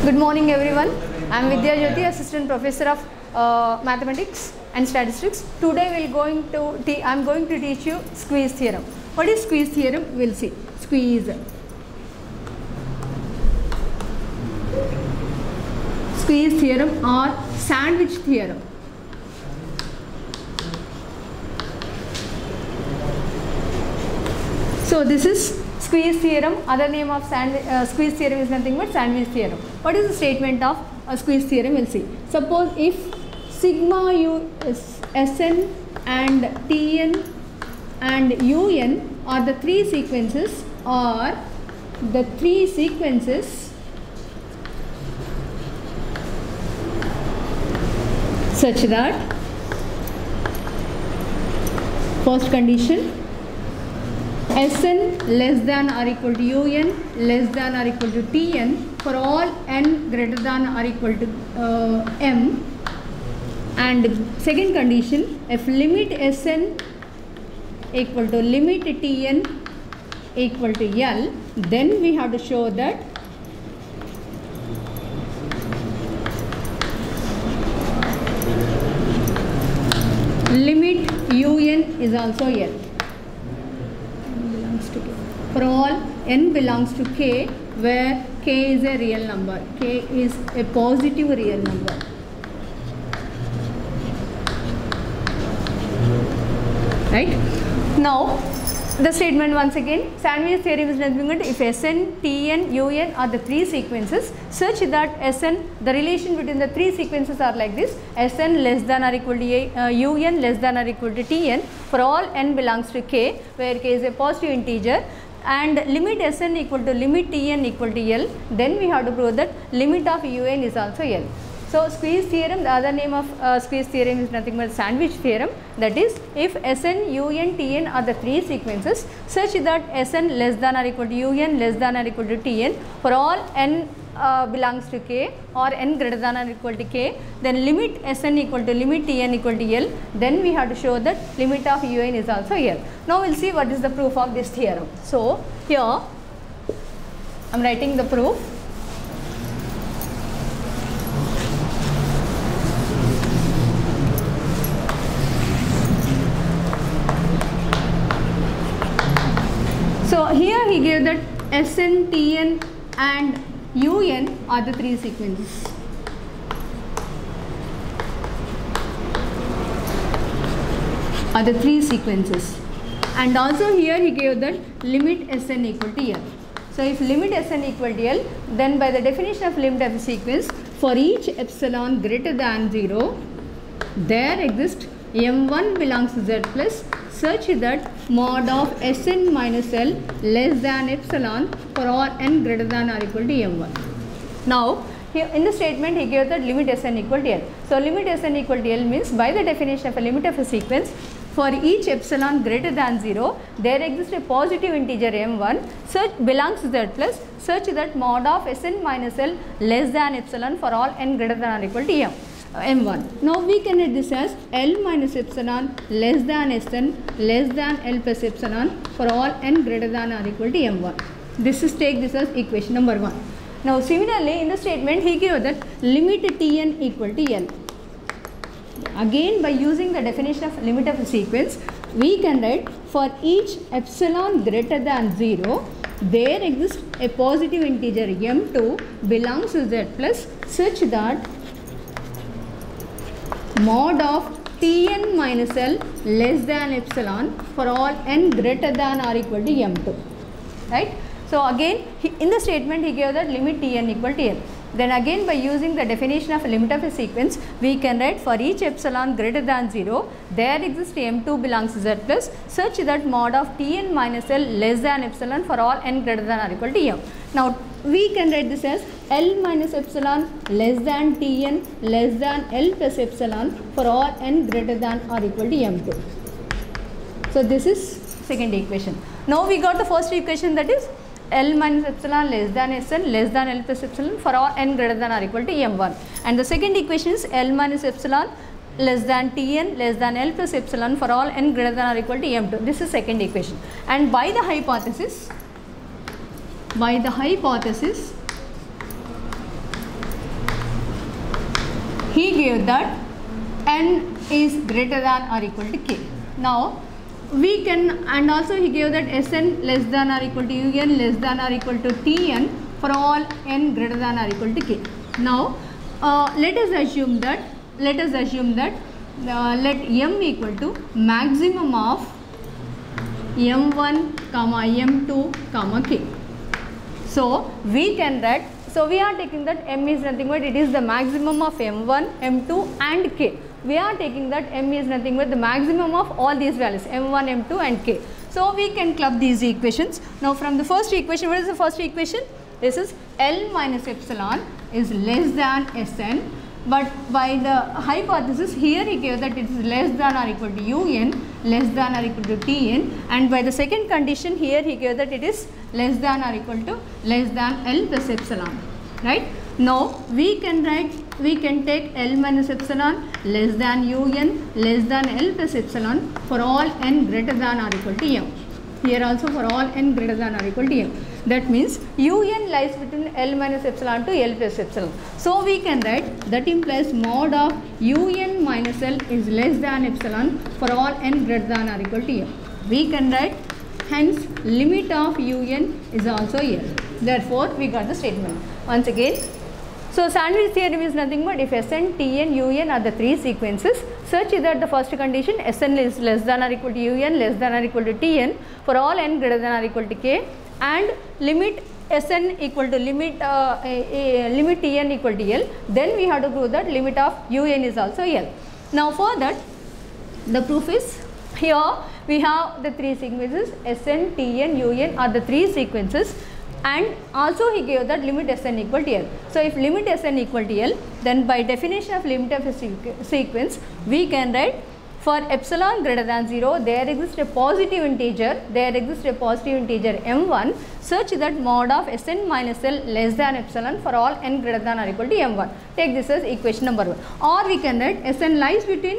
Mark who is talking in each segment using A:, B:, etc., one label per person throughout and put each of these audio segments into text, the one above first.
A: Good morning everyone. I am Vidya Jyoti, Assistant Professor of Mathematics and Statistics. Today I am going to teach you squeeze theorem. What is squeeze theorem? We will see. Squeeze theorem or sandwich theorem. So this is squeeze theorem. Other name of squeeze theorem is nothing but sandwich theorem. What is the statement of a squeeze theorem? We'll see. Suppose if sigma u is Sn and Tn and Un are the three sequences such that first condition Sn less than or equal to Un less than or equal to Tn for all n greater than or equal to m, and second condition if limit Sn equal to limit Tn equal to L, then we have to show that limit Un is also L. For all n belongs to k, where k is a real number, k is a positive real number. Right? Now the statement once again, sandwich theorem is nothing but if Sn, Tn, Un are the three sequences such that Sn, the relation between the three sequences are like this: Sn less than or equal to Un less than or equal to Tn for all n belongs to k, where k is a positive integer, and limit Sn equal to limit Tn equal to L, then we have to prove that limit of Un is also L. So squeeze theorem, the other name of squeeze theorem is nothing but sandwich theorem. That is, if Sn, Un, Tn are the three sequences such that Sn less than or equal to Un less than or equal to Tn for all n belongs to k or n greater than or equal to k, then limit Sn equal to limit Tn equal to L, then we have to show that limit of Un is also L. Now we will see what is the proof of this theorem. So here I am writing the proof. So here he gave that Sn, Tn and Un are the three sequences. And also here he gave that limit Sn equal to L. So if limit Sn equal to L, then by the definition of limit of a sequence, for each epsilon greater than 0, there exists m1 belongs to z plus such that mod of Sn minus L less than epsilon for all n greater than or equal to m1. Now here in the statement he gave that limit Sn equal to L. So limit Sn equal to L means by the definition of a limit of a sequence, for each epsilon greater than 0, there exists a positive integer m1 such belongs to z plus such that mod of Sn minus L less than epsilon for all n greater than or equal to m1. Now we can write this as L minus epsilon less than Sn less than L plus epsilon for all n greater than or equal to m1. Take this as equation number 1. Now similarly in the statement he gave that limit Tn equal to L. Again by using the definition of limit of a sequence, we can write for each epsilon greater than 0, there exists a positive integer m2 belongs to z plus such that mod of Tn minus L less than epsilon for all n greater than or equal to m2. Right? So again in the statement he gave that limit Tn equal to L. Then again by using the definition of a limit of a sequence, we can write for each epsilon greater than 0, there exists m2 belongs to z plus such that mod of Tn minus L less than epsilon for all n greater than or equal to m. Now we can write this as L minus epsilon less than Tn less than L plus epsilon for all n greater than or equal to m2. So this is second equation. Now we got the first equation, that is L minus epsilon less than Sn less than L plus epsilon for all n greater than or equal to m1. And the second equation is L minus epsilon less than Tn less than L plus epsilon for all n greater than or equal to m2. This is second equation. And by the hypothesis he gave that n is greater than or equal to k. Now we can, and also he gave that Sn less than or equal to Un less than or equal to Tn for all n greater than or equal to k. Now let us assume that let m equal to maximum of m1 comma m2 comma k. So we can write, so we are taking that m is nothing but it is the maximum of m1, m2 and k. We are taking that m is nothing but the maximum of all these values m1, m2 and k. So we can club these equations. Now from the first equation, what is the first equation? This is L minus epsilon is less than Sn, but by the hypothesis here he gave that it is less than or equal to Un less than or equal to Tn, and by the second condition here he gave that it is less than or equal to less than L plus epsilon, right? Now we can write, we can take L minus epsilon less than Un less than L plus epsilon for all n greater than or equal to m. Here also for all n greater than or equal to m. That means Un lies between L minus epsilon to L plus epsilon. So we can write that implies mod of Un minus L is less than epsilon for all n greater than or equal to m. We can write hence limit of Un is also L. Therefore we got the statement. Once again, so sandwich theorem is nothing but if Sn, Tn, Un are the three sequences such that the first condition Sn is less than or equal to Un less than or equal to Tn for all n greater than or equal to k, and limit Sn equal to limit Tn equal to L, then we have to prove that limit of Un is also L. Now for that the proof is, here we have the three sequences Sn, Tn, Un are the three sequences, and also he gave that limit Sn equal to L. So if limit Sn equal to L, then by definition of limit of a sequence we can write for epsilon greater than 0 there exists a positive integer m1 such that mod of Sn minus L less than epsilon for all n greater than or equal to m1. Take this as equation number 1. Or we can write Sn lies between,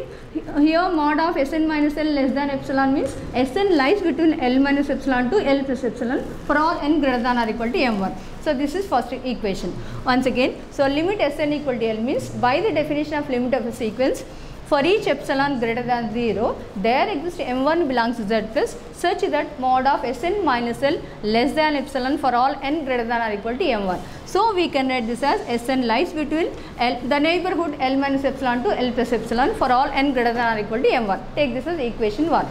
A: here mod of Sn minus L less than epsilon means Sn lies between L minus epsilon to L plus epsilon for all n greater than or equal to m1. So this is first equation. Once again, so limit Sn equal to L means by the definition of limit of a sequence, for each epsilon greater than 0, there exists m1 belongs to z plus such that mod of Sn minus L less than epsilon for all n greater than or equal to m1. So we can write this as Sn lies between the neighborhood L minus epsilon to L plus epsilon for all n greater than or equal to m1. Take this as equation 1.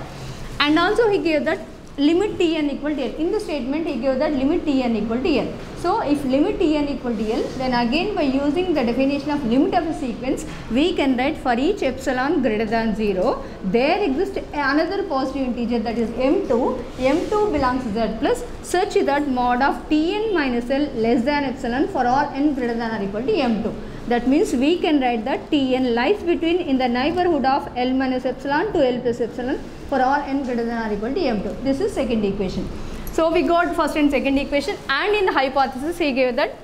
A: And also he gave that limit Tn equal to L. In the statement he gave that limit Tn equal to L. So if limit Tn equal to L, then again by using the definition of limit of a sequence, we can write for each epsilon greater than 0, there exists another positive integer that is m2. m2 belongs to z plus such that mod of Tn minus L less than epsilon for all n greater than or equal to m2. That means we can write that Tn lies between in the neighborhood of L minus epsilon to L plus epsilon for all n greater than or equal to m2. This is second equation. So we got first and second equation, and in the hypothesis he gave that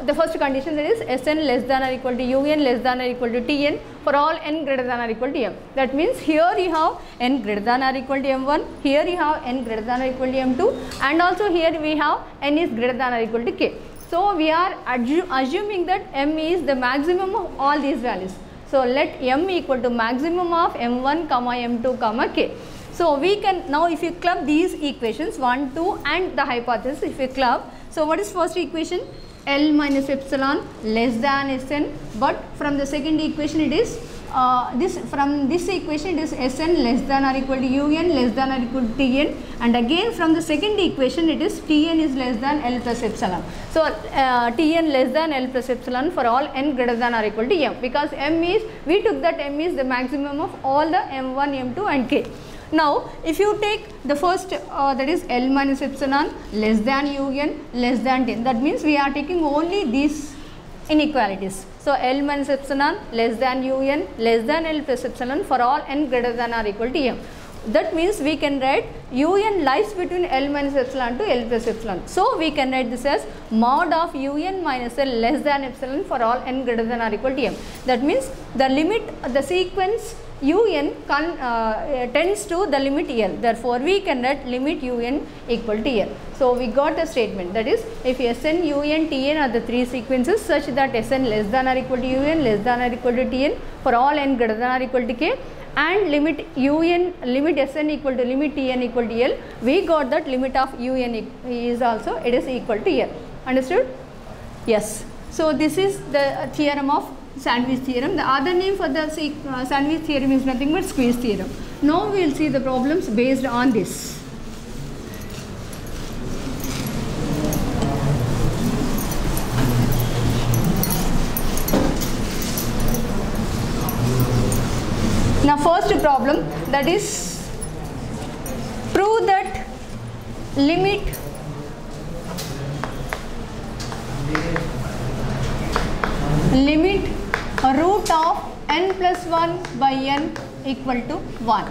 A: the first condition, that is Sn less than or equal to Un less than or equal to Tn for all n greater than or equal to m. That means here you have n greater than or equal to m1, here you have n greater than or equal to m2, and also here we have n is greater than or equal to k. So we are assuming that m is the maximum of all these values. So let m equal to maximum of m1 comma m2 comma k. So we can now, if you club these equations 1, 2 and the hypothesis, if you club, so what is first equation? L minus epsilon less than Sn, but from the second equation it is from this equation it is Sn less than or equal to Un less than or equal to Tn, and again from the second equation it is Tn is less than L plus epsilon. So Tn less than L plus epsilon for all n greater than or equal to m, because m is, we took that m is the maximum of all the m1, m2 and k. Now if you take the first that is L minus epsilon less than Un less than 10, that means we are taking only these inequalities. So L minus epsilon less than Un less than L plus epsilon for all n greater than or equal to m. That means we can write Un lies between L minus epsilon to L plus epsilon. So we can write this as mod of Un minus L less than epsilon for all n greater than or equal to m. That means the limit, the sequence un tends to the limit L. Therefore, we can write limit un equal to L. So, we got the statement, that is, if Sn, un, Tn are the three sequences such that Sn less than or equal to un, less than or equal to Tn for all n greater than or equal to k, and limit un, limit Sn equal to limit Tn equal to L, we got that limit of un is also, it is equal to L. Understood? Yes. So, this is the theorem of Sandwich theorem. The other name for the Sandwich theorem is nothing but squeeze theorem. Now, we will see the problems based on this. Now, first problem, that is, prove that limit root of n plus 1 by n equal to 1,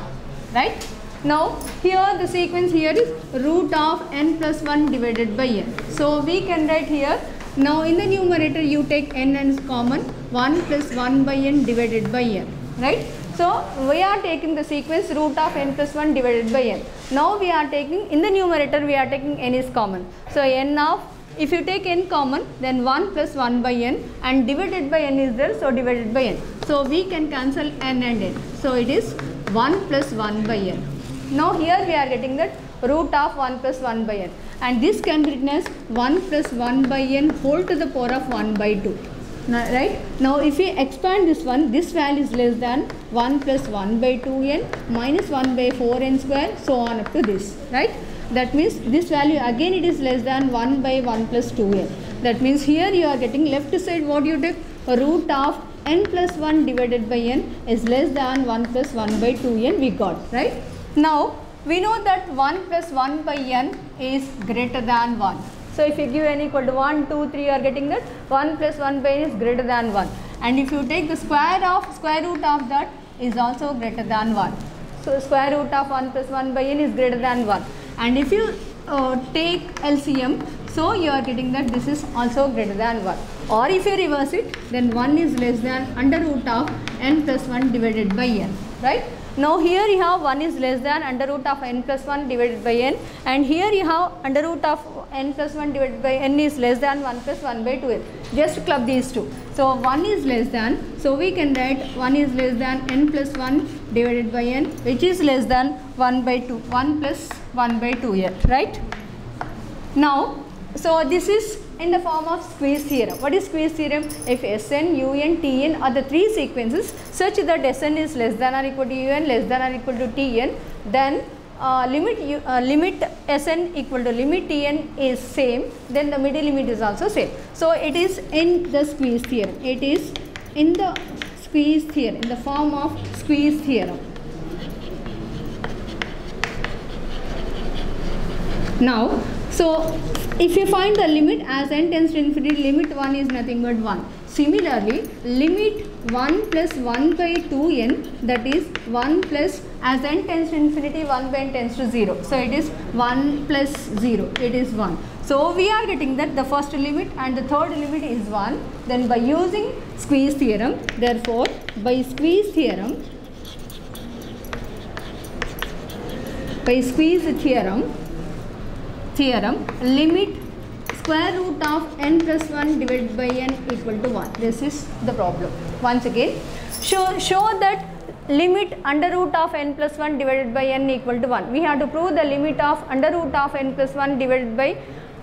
A: right? Now, here the sequence here is root of n plus 1 divided by n. So, we can write here, now in the numerator you take n as common, 1 plus 1 by n divided by n, right? So, we are taking the sequence root of n plus 1 divided by n. Now, we are taking, in the numerator we are taking n is common. So, n of, if you take n common, then 1 plus 1 by n, and divided by n is there, so divided by n. So, we can cancel n and n. So, it is 1 plus 1 by n. Now, here we are getting that root of 1 plus 1 by n, and this can be written as 1 plus 1 by n whole to the power of 1 by 2. Right? Now, if we expand this one, this value is less than 1 plus 1 by 2n minus 1 by 4n square, so on up to this, right? That means this value again it is less than 1 by 1 plus 2n. That means here you are getting left side what you take, root of n plus 1 divided by n is less than 1 plus 1 by 2n we got, right? Now, we know that 1 plus 1 by n is greater than 1. So, if you give n equal to 1, 2, 3, you are getting that 1 plus 1 by n is greater than 1. And if you take the square root of that is also greater than 1. So, square root of 1 plus 1 by n is greater than 1. And if you take LCM, so you are getting that this is also greater than 1. Or if you reverse it, then 1 is less than under root of n plus 1 divided by n, right? Now, here you have 1 is less than under root of n plus 1 divided by n, and here you have under root of n plus 1 divided by n is less than 1 plus 1 by 2n. Just club these two. So, 1 is less than, so we can write 1 is less than n plus 1 divided by n, which is less than 1 by 2, 1 plus 1 by 2n, right? Now, so this is in the form of squeeze theorem. What is squeeze theorem? If Sn, Un, Tn are the three sequences such that Sn is less than or equal to Un, less than or equal to Tn, then limit Sn equal to limit Tn is same, then the middle limit is also same. So, it is in the squeeze theorem. It is in the squeeze theorem, in the form of squeeze theorem. Now, so if you find the limit as n tends to infinity, limit 1 is nothing but 1. Similarly, limit 1 plus 1 by 2n, that is 1 plus, as n tends to infinity, 1 by n tends to 0. So, it is 1 plus 0, it is 1. So, we are getting that the first limit and the third limit is 1. Then by using squeeze theorem, therefore, by squeeze theorem, limit square root of n plus 1 divided by n equal to 1. This is the problem. Once again, show that limit under root of n plus 1 divided by n equal to 1. We have to prove the limit of under root of n plus 1 divided by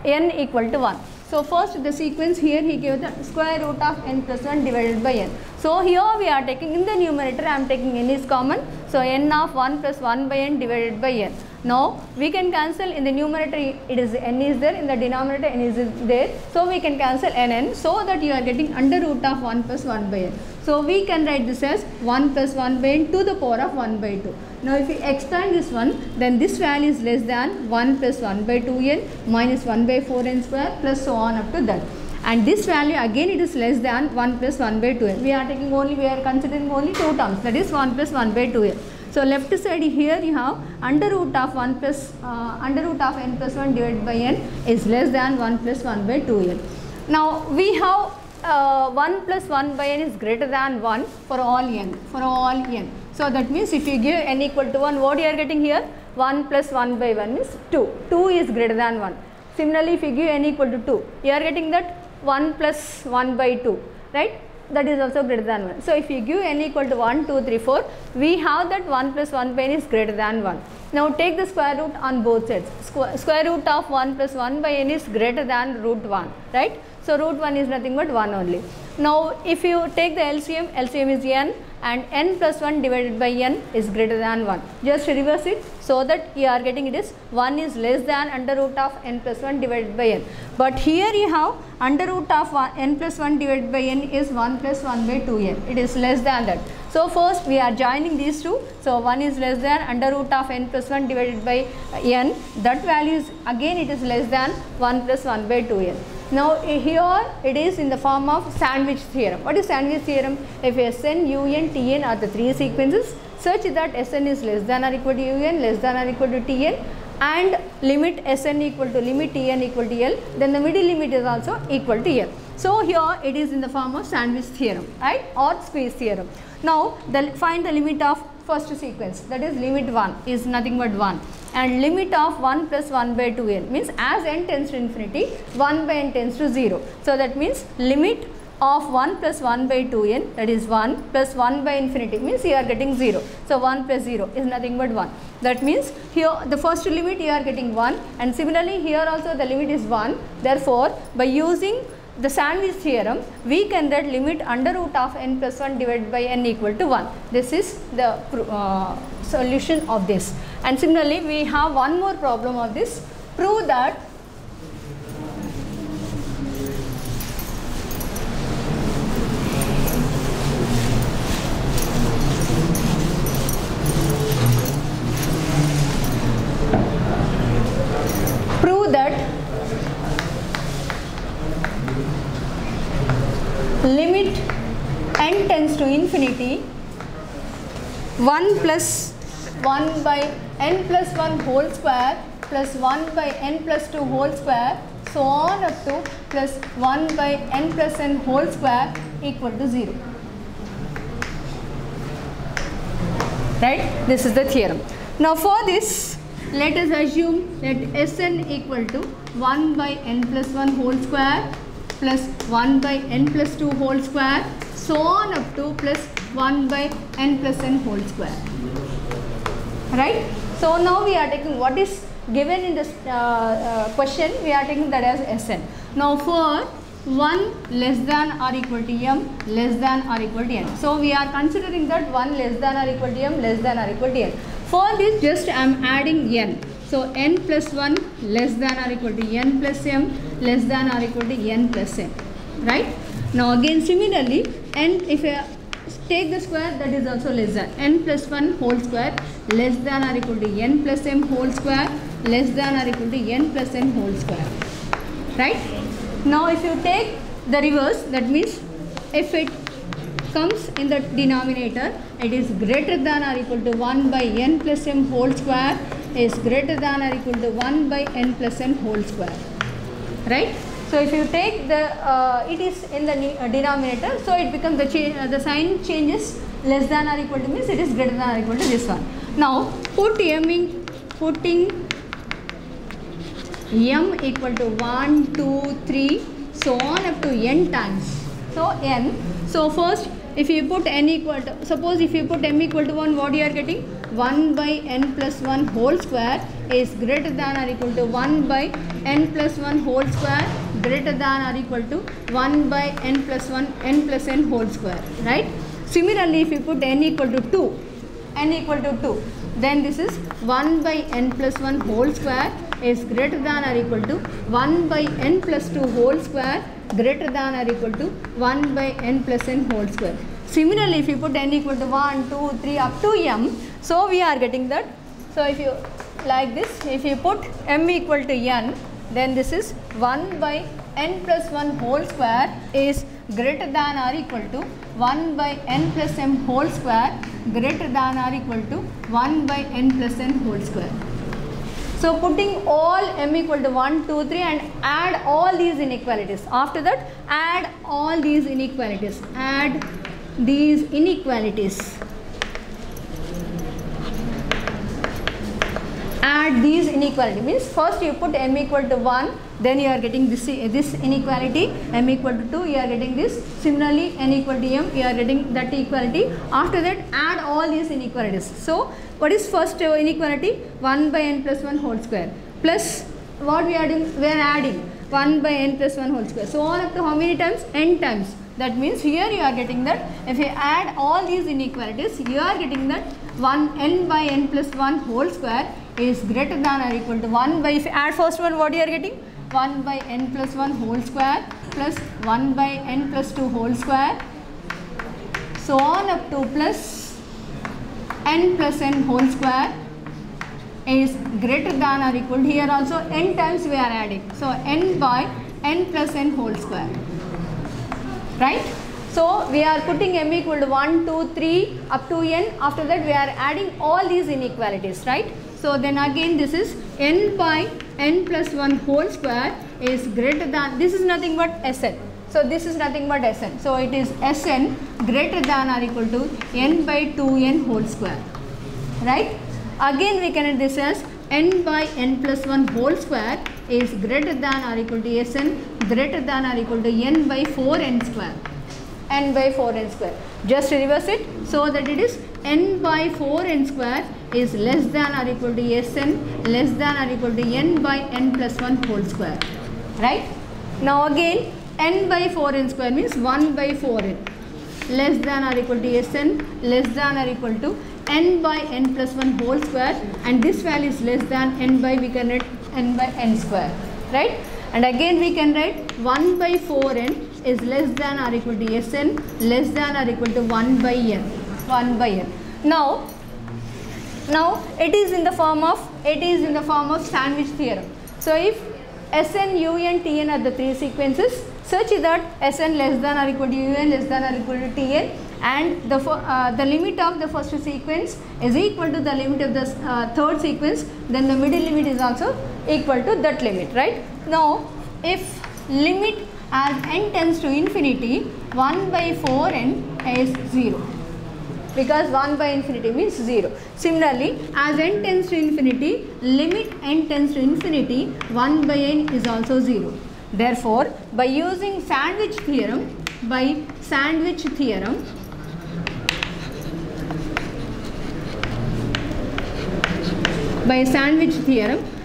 A: n equal to 1. So, first the sequence here he gave the square root of n plus 1 divided by n. So, here we are taking in the numerator I am taking n is common. So, n of 1 plus 1 by n divided by n. Now, we can cancel in the numerator it is n is there, in the denominator n is there. So, we can cancel n so that you are getting under root of 1 plus 1 by n. So, we can write this as 1 plus 1 by n to the power of 1 by 2. Now, if we expand this one, then this value is less than 1 plus 1 by 2n minus 1 by 4n square plus so on up to that. And this value again it is less than 1 plus 1 by 2n. We are considering only two terms, that is 1 plus 1 by 2n. So, left side here you have under root of n plus 1 divided by n is less than 1 plus 1 by 2n. Now, we have 1 plus 1 by n is greater than 1 for all n. So that means if you give n equal to 1, what you are getting here? 1 plus 1 by 1 is 2. 2 is greater than 1. Similarly, if you give n equal to 2, you are getting that 1 plus 1 by 2, right? That is also greater than 1. So if you give n equal to 1, 2, 3, 4, we have that 1 plus 1 by n is greater than 1. Now take the square root on both sides. Square root of 1 plus 1 by n is greater than root 1, right? So root 1 is nothing but 1 only. Now if you take the LCM, LCM is n, and n plus 1 divided by n is greater than 1. Just reverse it so that you are getting it is 1 is less than under root of n plus 1 divided by n. But here you have under root of n plus 1 divided by n is 1 plus 1 by 2n. It is less than that. So first we are joining these two. So 1 is less than under root of n plus 1 divided by n. That value is again it is less than 1 plus 1 by 2n. Now here it is in the form of sandwich theorem. What is sandwich theorem? If Sn, Un, Tn are the three sequences such that Sn is less than or equal to Un, less than or equal to Tn, and limit Sn equal to limit Tn equal to L, then the middle limit is also equal to L. So here it is in the form of sandwich theorem, right, or squeeze theorem. Now find the limit of first sequence, that is limit 1 is nothing but 1, and limit of 1 plus 1 by 2n means as n tends to infinity 1 by n tends to 0. So that means limit of 1 plus 1 by 2n, that is 1 plus 1 by infinity means you are getting 0. So 1 plus 0 is nothing but 1. That means here the first limit you are getting 1, and similarly here also the limit is 1. Therefore by using the sandwich theorem, we can write limit under root of n plus 1 divided by n equal to 1. This is the solution of this. And similarly, we have one more problem of this. Prove that limit n tends to infinity 1 plus 1 by n plus 1 whole square plus 1 by n plus 2 whole square so on up to plus 1 by n plus n whole square equal to 0. Right? This is the theorem. Now for this, let us assume that Sn equal to 1 by n plus 1 whole square plus 1 by n plus 2 whole square so on up to plus 1 by n plus n whole square. Right? So now we are taking what is given in this question, we are taking that as Sn. Now for 1 less than or equal to m less than or equal to n. So we are considering that 1 less than or equal to m less than or equal to n. For this just I am adding n. So n plus 1 less than or equal to n plus m less than or equal to n plus m. Right? Now again similarly n, if I take the square, that is also less than n plus 1 whole square less than or equal to n plus m whole square less than or equal to n plus n whole square. Right? Now if you take the reverse, that means if it comes in the denominator, it is greater than or equal to 1 by n plus m whole square is greater than or equal to 1 by n plus n whole square. Right? So if you take the, it is in the denominator, so it becomes the sign changes less than or equal to means it is greater than or equal to this one. Now putting m equal to 1, 2, 3 so on up to n times. So n. So first if you put n equal to, suppose if you put m equal to 1, what you are getting? 1 by n plus 1 whole square is greater than or equal to 1 by n plus 1 whole square greater than or equal to 1 by n plus 1 n plus n whole square. Right? Similarly, if you put n equal to 2, then this is 1 by n plus 1 whole square is greater than or equal to 1 by n plus 2 whole square greater than or equal to 1 by n plus n whole square. Similarly, if you put n equal to 1, 2, 3 up to m, so we are getting that. So if you like this, if you put m equal to n, then this is 1 by n plus 1 whole square is greater than or equal to 1 by n plus m whole square greater than or equal to 1 by n plus n whole square. So putting all m equal to 1, 2, 3 and add all these inequalities. After that, add all these inequalities. Add these inequalities. add these inequality, means first you put m equal to 1, then you are getting this inequality, m equal to 2, you are getting this. Similarly, n equal to m, you are getting that equality. After that, add all these inequalities. So what is first inequality? 1 by n plus 1 whole square plus what we are doing? We are adding 1 by n plus 1 whole square. So on up to how many times? N times. That means here you are getting that if you add all these inequalities, you are getting that 1 n by n plus 1 whole square is greater than or equal to 1 by, if you add first one, what you are getting? 1 by n plus 1 whole square plus 1 by n plus 2 whole square, so on up to plus n plus n whole square is greater than or equal to, here also n times we are adding, so n by n plus n whole square, right? So we are putting m equal to 1, 2, 3 up to n. After that we are adding all these inequalities, right? So then again this is n by n plus 1 whole square is greater than, this is nothing but Sn. So this is nothing but Sn. So it is Sn greater than or equal to n by 2n whole square, right? Again we can write this as n by n plus 1 whole square is greater than or equal to Sn greater than or equal to n by 4n square. N by 4n square. Just reverse it so that it is n by 4n square is less than or equal to Sn less than or equal to n by n plus 1 whole square, right? Now again n by 4n square means 1 by 4n less than or equal to Sn less than or equal to n by n plus 1 whole square, and this value is less than n by, we can write n by n square, right? And again we can write 1 by 4n is less than or equal to Sn less than or equal to 1 by n, 1 by n. Now it is in the form of sandwich theorem. So if Sn, Un, Tn are the three sequences such that Sn less than or equal to Un less than or equal to Tn, and the limit of the first sequence is equal to the limit of the third sequence, then the middle limit is also equal to that limit, right? Now if limit as n tends to infinity, 1 by 4n is 0, because 1 by infinity means 0. Similarly, as n tends to infinity, limit n tends to infinity, 1 by n is also 0. Therefore, by using sandwich theorem,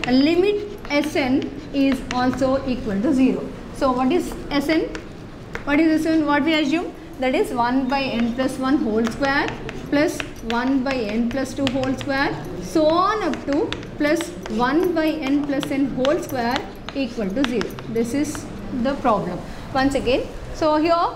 A: limit Sn is also equal to 0. So what is Sn? What is Sn? What we assume? That is 1 by n plus 1 whole square plus 1 by n plus 2 whole square, so on up to plus 1 by n plus n whole square equal to 0. This is the problem. Once again, so here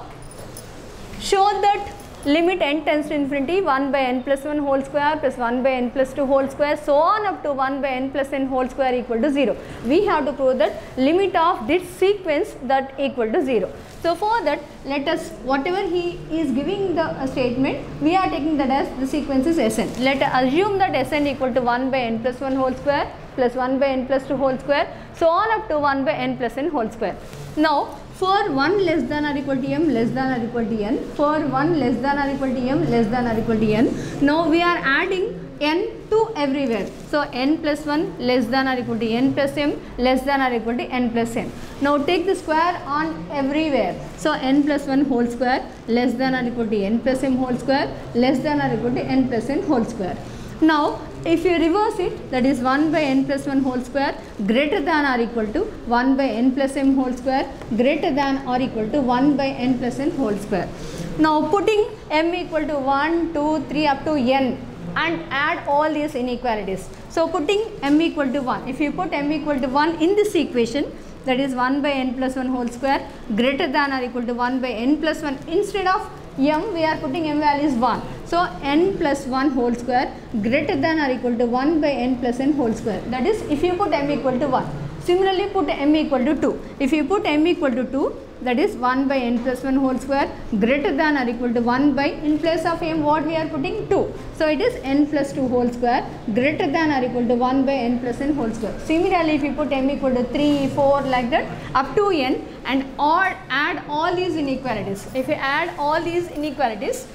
A: show that limit n tends to infinity, 1 by n plus 1 whole square plus 1 by n plus 2 whole square, so on up to 1 by n plus n whole square equal to 0. We have to prove that limit of this sequence that equal to 0. So for that, let us, whatever he is giving the statement, we are taking that as the sequence is Sn. Let us assume that Sn equal to 1 by n plus 1 whole square plus 1 by n plus 2 whole square, so on up to 1 by n plus n whole square. Now for 1 less than or equal to m less than or equal to n, for 1 less than or equal to m less than or equal to n, now we are adding n to everywhere. So n plus 1 less than or equal to n plus m less than or equal to n plus n. Now take the square on everywhere. So n plus 1 whole square less than or equal to n plus m whole square less than or equal to n plus n whole square. Now if you reverse it, that is 1 by n plus 1 whole square greater than or equal to 1 by n plus m whole square greater than or equal to 1 by n plus n whole square. Now putting m equal to 1, 2, 3 up to n and add all these inequalities. So putting m equal to 1, if you put m equal to 1 in this equation, that is 1 by n plus 1 whole square greater than or equal to 1 by n plus 1, instead of m we are putting m value is 1. So n plus 1 whole square greater than or equal to 1 by n plus n whole square, that is if you put m equal to 1. Similarly put m equal to 2. If you put m equal to 2, that is 1 by n plus 1 whole square greater than or equal to 1 by, in place of m what we are putting 2. So it is n plus 2 whole square greater than or equal to 1 by n plus n whole square. Similarly if you put m equal to 3, 4 like that up to n and add all these inequalities. If you add all these inequalities,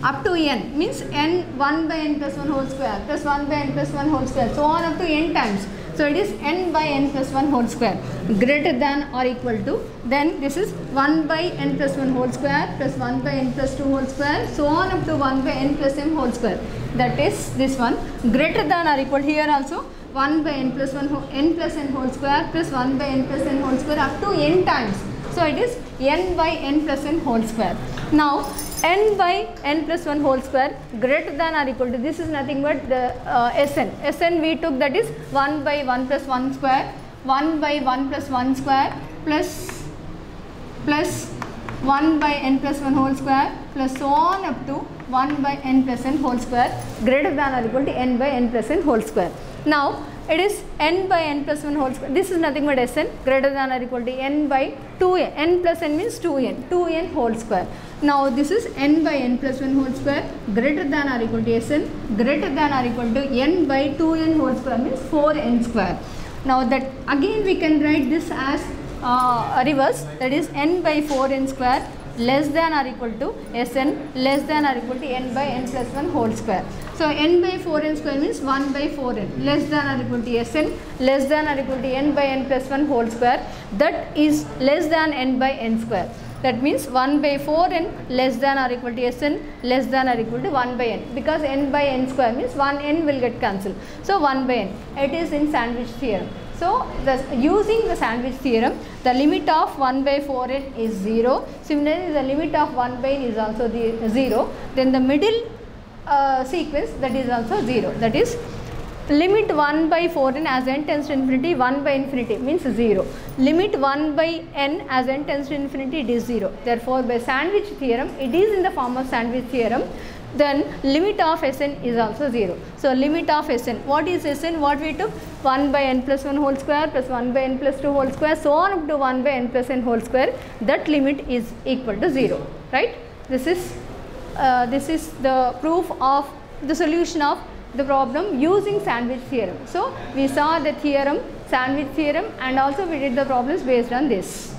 A: up to n means n 1 by n plus 1 whole square plus 1 by n plus 1 whole square, so on up to n times. So it is n by n plus 1 whole square greater than or equal to, then this is 1 by n plus 1 whole square plus 1 by n plus 2 whole square, so on up to 1 by n plus m whole square. That is this one greater than or equal, here also 1 by n plus 1 n plus n whole square plus 1 by n plus n whole square up to n times. So it is n by n plus n whole square. Now n by n plus 1 whole square greater than or equal to, this is nothing but the Sn we took, that is 1 by 1 plus 1 square, 1 by 1 plus 1 square plus 1 by n plus 1 whole square plus so on up to 1 by n plus n whole square greater than or equal to n by n plus n whole square. Now it is n by n plus 1 whole square, this is nothing but Sn greater than or equal to n by 2n, n plus n means 2n whole square. Now this is n by n plus 1 whole square greater than or equal to Sn greater than or equal to n by 2n whole square means 4n square. Now that again we can write this as reverse, that is n by 4n square less than or equal to Sn less than or equal to n by n plus 1 whole square. So n by 4n square means 1 by 4n less than or equal to Sn less than or equal to n by n plus 1 whole square, that is less than n by n square. That means 1 by 4n less than or equal to Sn less than or equal to 1 by n, because n by n square means 1 n will get cancelled. So 1 by n, it is in sandwich theorem. So using the sandwich theorem, the limit of 1 by 4n is 0. Similarly, the limit of 1 by n is also 0. Then the middle sequence, that is also 0. That is limit 1 by 4n as n tends to infinity, 1 by infinity means 0. Limit 1 by n as n tends to infinity, it is 0. Therefore, by sandwich theorem, it is in the form of sandwich theorem. Then limit of Sn is also 0. So limit of Sn, what is Sn? What we took? 1 by n plus 1 whole square plus 1 by n plus 2 whole square, so on up to 1 by n plus n whole square. That limit is equal to 0. Right? This is the proof of the solution of the problem using sandwich theorem. So we saw the theorem, sandwich theorem, and also we did the problems based on this.